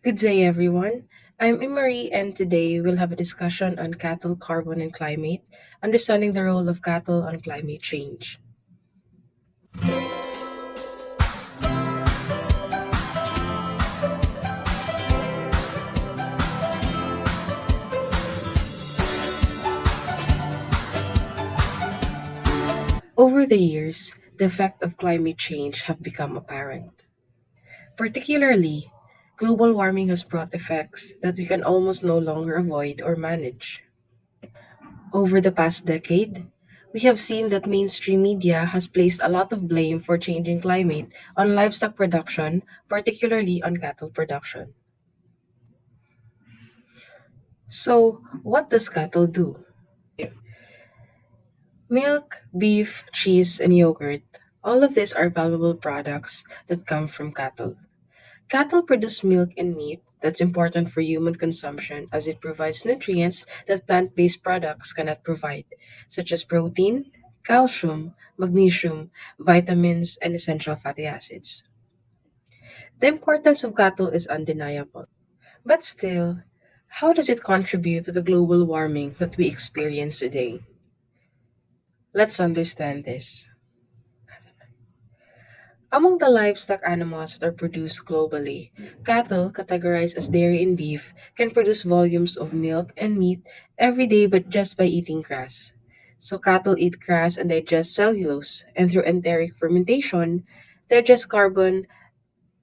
Good day, everyone. I'm Imari, and today we'll have a discussion on cattle, carbon, and climate, understanding the role of cattle on climate change. Over the years, the effect of climate change have become apparent. Particularly, global warming has brought effects that we can almost no longer avoid or manage. Over the past decade, we have seen that mainstream media has placed a lot of blame for changing climate on livestock production, particularly on cattle production. So, what does cattle do? Milk, beef, cheese, and yogurt, all of these are valuable products that come from cattle. Cattle produce milk and meat that's important for human consumption as it provides nutrients that plant based products cannot provide, such as protein, calcium, magnesium, vitamins, and essential fatty acids. The importance of cattle is undeniable. But still, how does it contribute to the global warming that we experience today? Let's understand this. Among the livestock animals that are produced globally, cattle, categorized as dairy and beef, can produce volumes of milk and meat every day but just by eating grass. So cattle eat grass and digest cellulose, and through enteric fermentation, digest carbon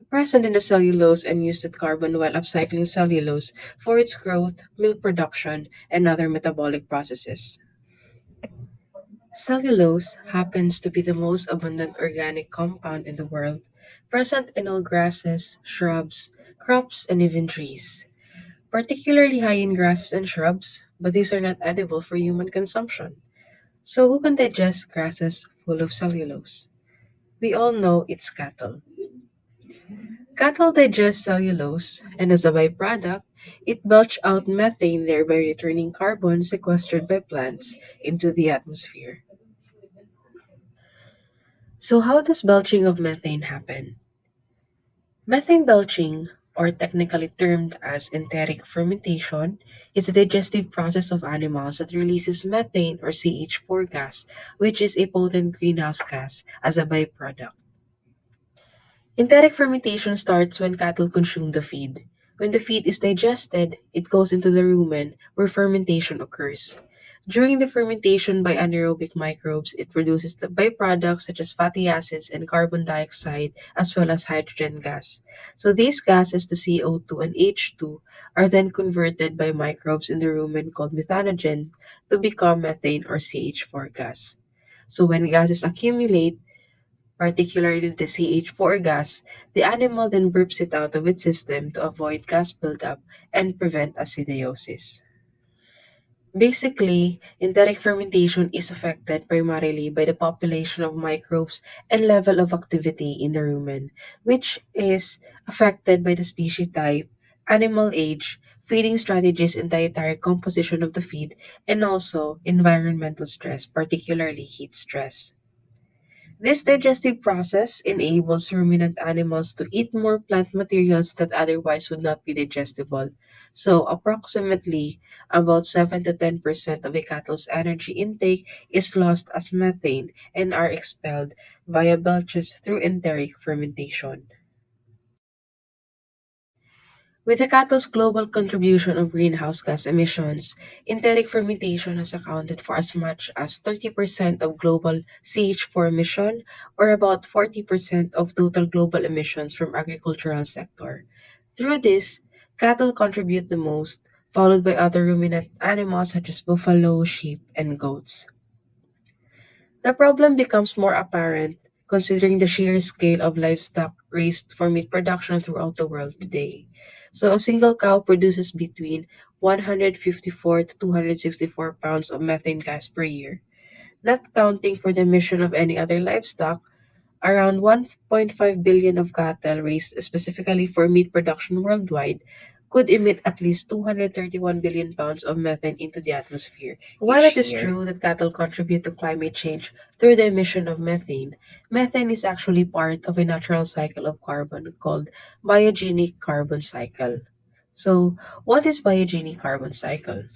present in the cellulose and use that carbon while upcycling cellulose for its growth, milk production, and other metabolic processes. Cellulose happens to be the most abundant organic compound in the world, present in all grasses, shrubs, crops, and even trees. Particularly high in grasses and shrubs, but these are not edible for human consumption. So who can digest grasses full of cellulose? We all know it's cattle. Cattle digest cellulose, and as a byproduct, it belch out methane, thereby returning carbon sequestered by plants into the atmosphere. So how does belching of methane happen? Methane belching, or technically termed as enteric fermentation, is a digestive process of animals that releases methane or CH4 gas, which is a potent greenhouse gas, as a byproduct. Enteric fermentation starts when cattle consume the feed. When the feed is digested, it goes into the rumen where fermentation occurs. During the fermentation by anaerobic microbes, it produces the byproducts such as fatty acids and carbon dioxide as well as hydrogen gas. So these gases, the CO2 and H2, are then converted by microbes in the rumen called methanogen to become methane or CH4 gas. So when gases accumulate, particularly the CH4 gas, the animal then burps it out of its system to avoid gas buildup and prevent acidosis. Basically, enteric fermentation is affected primarily by the population of microbes and level of activity in the rumen, which is affected by the species type, animal age, feeding strategies and dietary composition of the feed, and also environmental stress, particularly heat stress. This digestive process enables ruminant animals to eat more plant materials that otherwise would not be digestible. So, approximately about 7 to 10% of a cattle's energy intake is lost as methane and are expelled via belches through enteric fermentation. With the cattle's global contribution of greenhouse gas emissions, enteric fermentation has accounted for as much as 30% of global CH4 emission or about 40% of total global emissions from agricultural sector. Through this, cattle contribute the most, followed by other ruminant animals such as buffalo, sheep, and goats. The problem becomes more apparent considering the sheer scale of livestock raised for meat production throughout the world today. So a single cow produces between 154 to 264 pounds of methane gas per year. Not counting for the emission of any other livestock, around 1.5 billion of cattle raised specifically for meat production worldwide could emit at least 231 billion pounds of methane into the atmosphere. While it is true that cattle contribute to climate change through the emission of methane, methane is actually part of a natural cycle of carbon called biogenic carbon cycle. So, what is biogenic carbon cycle?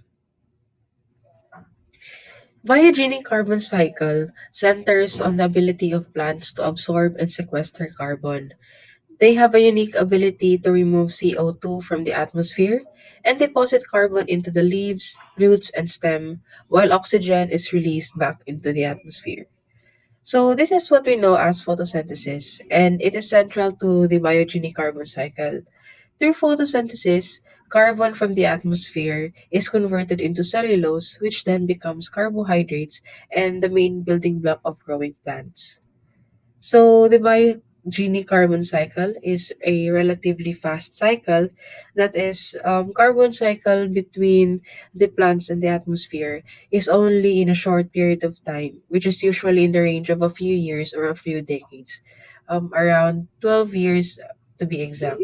Biogenic carbon cycle centers on the ability of plants to absorb and sequester carbon. They have a unique ability to remove CO2 from the atmosphere and deposit carbon into the leaves, roots, and stem, while oxygen is released back into the atmosphere. So this is what we know as photosynthesis, and it is central to the biogenic carbon cycle. Through photosynthesis, carbon from the atmosphere is converted into cellulose, which then becomes carbohydrates and the main building block of growing plants. So the biogenic carbon cycle is a relatively fast cycle that is carbon cycle between the plants and the atmosphere is only in a short period of time, which is usually in the range of a few years or a few decades, around 12 years to be exact.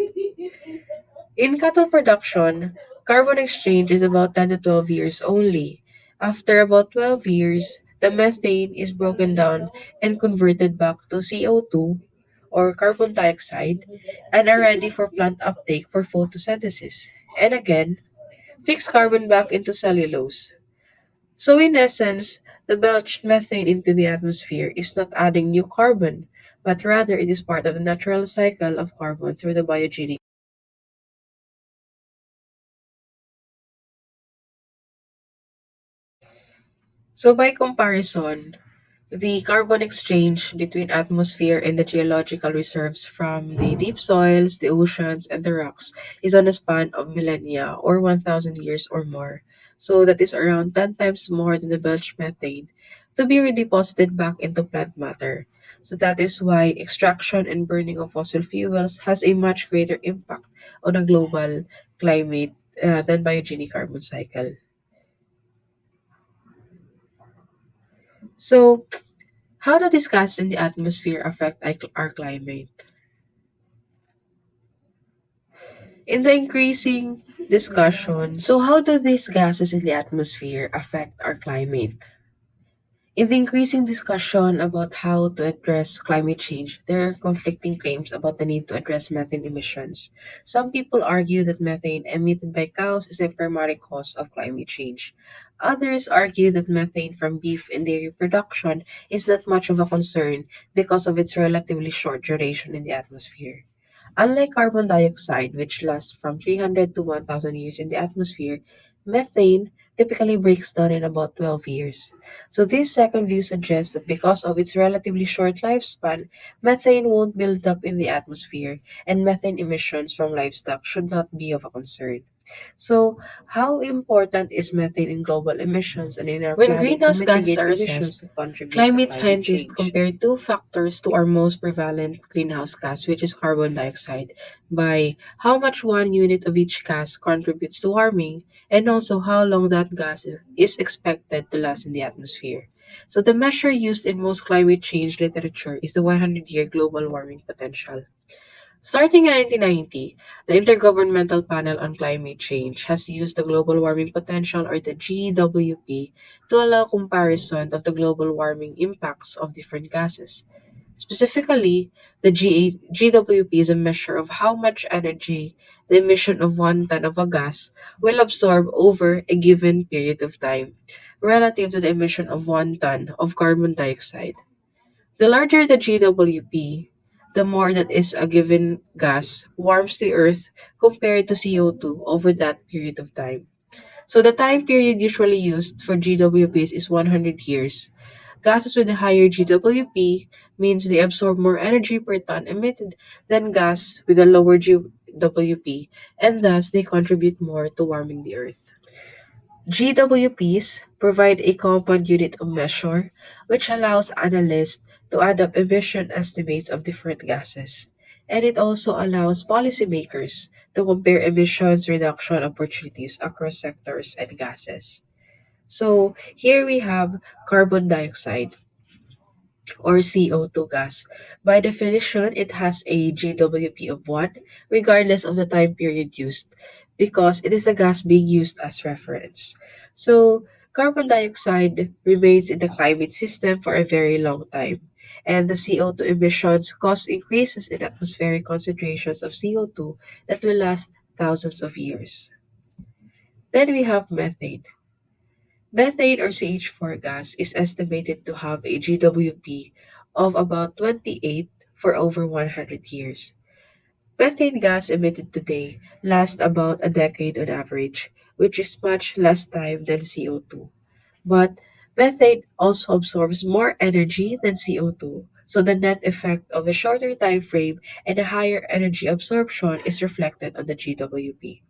In cattle production, carbon exchange is about 10 to 12 years only. After about 12 years, the methane is broken down and converted back to CO2 or carbon dioxide and are ready for plant uptake for photosynthesis. And again, fix carbon back into cellulose. So in essence, the belched methane into the atmosphere is not adding new carbon, but rather it is part of the natural cycle of carbon through the biogenic. So by comparison, the carbon exchange between atmosphere and the geological reserves from the deep soils, the oceans, and the rocks is on a span of millennia or 1,000 years or more. So that is around 10 times more than the belch methane to be redeposited back into plant matter. So that is why extraction and burning of fossil fuels has a much greater impact on a global climate than biogenic carbon cycle. So how do these gases in the atmosphere affect our climate? In the increasing discussions, so how do these gases in the atmosphere affect our climate? In the increasing discussion about how to address climate change, there are conflicting claims about the need to address methane emissions. Some people argue that methane emitted by cows is a primary cause of climate change. Others argue that methane from beef and dairy production is not much of a concern because of its relatively short duration in the atmosphere. Unlike carbon dioxide, which lasts from 300 to 1,000 years in the atmosphere, methane typically breaks down in about 12 years. So this second view suggests that because of its relatively short lifespan, methane won't build up in the atmosphere, and methane emissions from livestock should not be of a concern. So, how important is methane in global emissions and in our when planning to greenhouse gases mitigate are emissions assessed, that contribute to climate scientists change? Compare two factors to our most prevalent greenhouse gas, which is carbon dioxide, by how much one unit of each gas contributes to warming, and also how long that gas is expected to last in the atmosphere. So, the measure used in most climate change literature is the 100-year global warming potential. Starting in 1990, the Intergovernmental Panel on Climate Change has used the global warming potential or the GWP to allow comparison of the global warming impacts of different gases. Specifically, the GWP is a measure of how much energy the emission of 1 ton of a gas will absorb over a given period of time, relative to the emission of 1 ton of carbon dioxide. The larger the GWP, the more that is a given gas warms the Earth compared to CO2 over that period of time. So the time period usually used for GWPs is 100 years. Gases with a higher GWP means they absorb more energy per ton emitted than gas with a lower GWP, and thus they contribute more to warming the Earth. GWPs provide a compound unit of measure which allows analysts to add up emission estimates of different gases. And it also allows policymakers to compare emissions reduction opportunities across sectors and gases. So here we have carbon dioxide or CO2 gas. By definition, it has a GWP of 1 regardless of the time period used because it is the gas being used as reference. So, carbon dioxide remains in the climate system for a very long time, and the CO2 emissions cause increases in atmospheric concentrations of CO2 that will last thousands of years. Then we have methane. Methane or CH4 gas is estimated to have a GWP of about 28 for over 100 years. Methane gas emitted today lasts about a decade on average, which is much less time than CO2. But methane also absorbs more energy than CO2, so the net effect of a shorter time frame and a higher energy absorption is reflected on the GWP.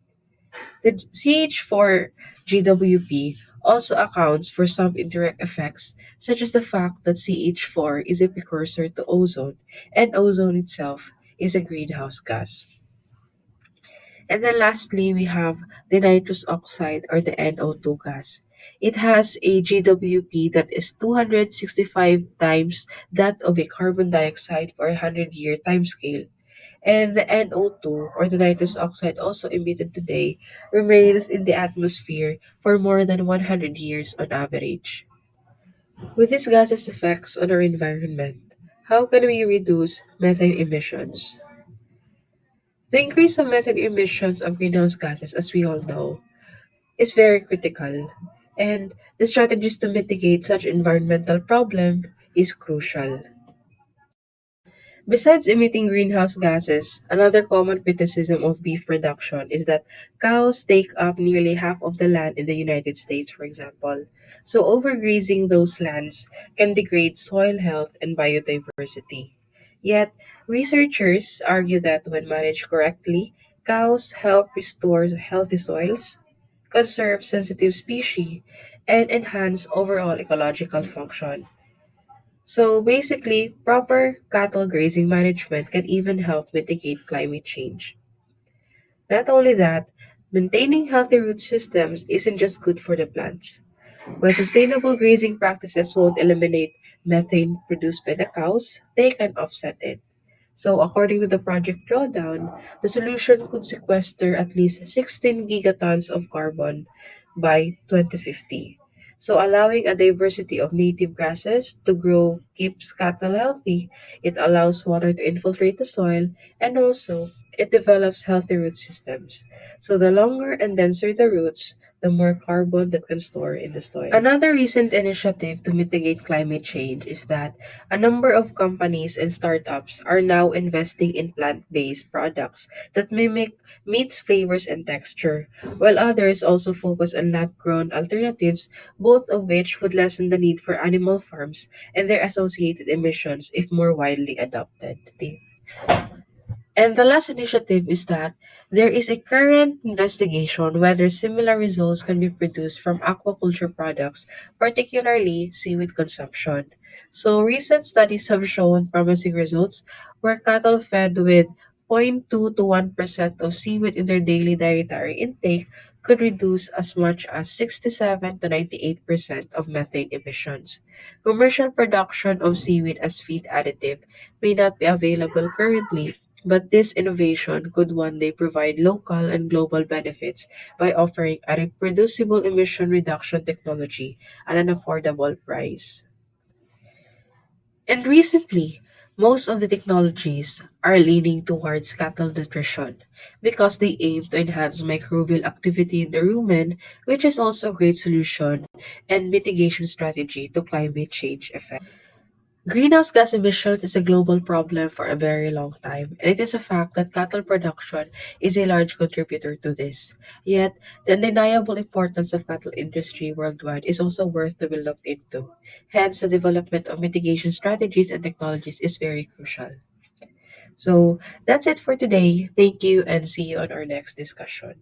The CH4 GWP also accounts for some indirect effects, such as the fact that CH4 is a precursor to ozone, and ozone itself is a greenhouse gas. And then lastly, we have the nitrous oxide or the NO2 gas. It has a GWP that is 265 times that of a carbon dioxide for a 100-year timescale. And the NO2 or the nitrous oxide also emitted today remains in the atmosphere for more than 100 years on average. With these gases' effects on our environment, how can we reduce methane emissions? The increase of methane emissions of greenhouse gases, as we all know, is very critical, and the strategies to mitigate such environmental problem is crucial. Besides emitting greenhouse gases, another common criticism of beef production is that cows take up nearly half of the land in the United States, for example. So overgrazing those lands can degrade soil health and biodiversity. Yet, researchers argue that when managed correctly, cows help restore healthy soils, conserve sensitive species, and enhance overall ecological function. So basically, proper cattle grazing management can even help mitigate climate change. Not only that, maintaining healthy root systems isn't just good for the plants. When sustainable grazing practices won't eliminate methane produced by the cows, they can offset it. So according to the project drawdown, the solution could sequester at least 16 gigatons of carbon by 2050. So allowing a diversity of native grasses to grow keeps cattle healthy. It allows water to infiltrate the soil, and also it develops healthy root systems. So the longer and denser the roots, the more carbon that can store in the soil. Another recent initiative to mitigate climate change is that a number of companies and startups are now investing in plant-based products that mimic meat's flavors and texture, while others also focus on lab-grown alternatives, both of which would lessen the need for animal farms and their associated emissions if more widely adopted. And the last initiative is that there is a current investigation whether similar results can be produced from aquaculture products, particularly seaweed consumption. So recent studies have shown promising results where cattle fed with 0.2 to 1% of seaweed in their daily dietary intake could reduce as much as 67 to 98% of methane emissions. Commercial production of seaweed as feed additive may not be available currently, but this innovation could one day provide local and global benefits by offering a reproducible emission reduction technology at an affordable price. And recently, most of the technologies are leaning towards cattle nutrition because they aim to enhance microbial activity in the rumen, which is also a great solution and mitigation strategy to climate change effects. Greenhouse gas emissions is a global problem for a very long time, and it is a fact that cattle production is a large contributor to this. Yet, the undeniable importance of cattle industry worldwide is also worth to be looked into. Hence, the development of mitigation strategies and technologies is very crucial. So, that's it for today. Thank you and see you on our next discussion.